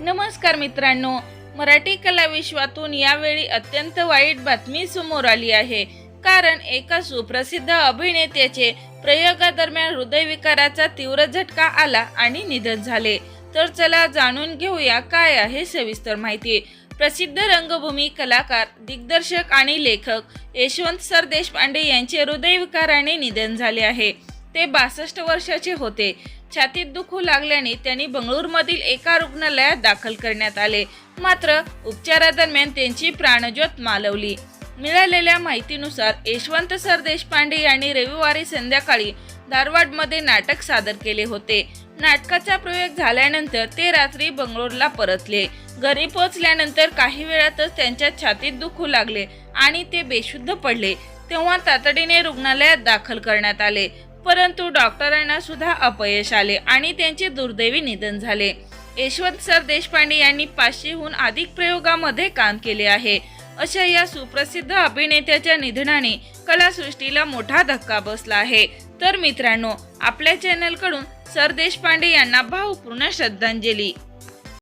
नमस्कार मित्रांनो, मराठी कला विश्वातून यावेळी अत्यंत वाईट बातमी समोर आली आहे। कारण एका सुप्रसिद्ध अभिनेत्याचे प्रयोगादरम्यान हृदयविकाराचा तीव्र झटका आला आणि निधन झाले। तर चला जाणून घेऊया काय आहे सविस्तर माहिती। प्रसिद्ध रंगभूमी कलाकार, दिग्दर्शक आणि लेखक यशवंत सर देशपांडे यांचे हृदयविकाराने निधन झाले आहे। ते 62 वर्षाचे होते। छातीत दुखू लागल्याने त्यांनी बंगळुरूमधील एका रुग्णालयात दाखल करण्यात आले, मात्र उपचारादरम्यान त्यांची प्राणज्योत मालवली। मिळालेल्या माहितीनुसार यशवंत सर देशपांडे यांनी रविवारी संध्याकाळी धारवाडमध्ये नाटक सादर केले होते। नाटकाचा प्रयोग झाल्यानंतर ते रात्री बंगळुरूला परतले। घरी पोहोचल्यानंतर काही वेळातच त्यांच्या छातीत दुखू लागले आणि ते बेशुद्ध पडले। तेव्हा तातडीने रुग्णालयात दाखल करण्यात आले, परंतु डॉक्टरांना सुद्धा अपयश आले आणि त्यांचे दुर्दैवी निधन झाले। यशवंत सर देशपांडे यांनी 500हून अधिक प्रयोगामध्ये काम केले आहे। अशा या सुप्रसिद्ध अभिनेत्याच्या निधनाने कलासृष्टीला मोठा धक्का बसला आहे। तर मित्रांनो, आपल्या चॅनलकडून सर देशपांडे यांना भावपूर्ण श्रद्धांजली।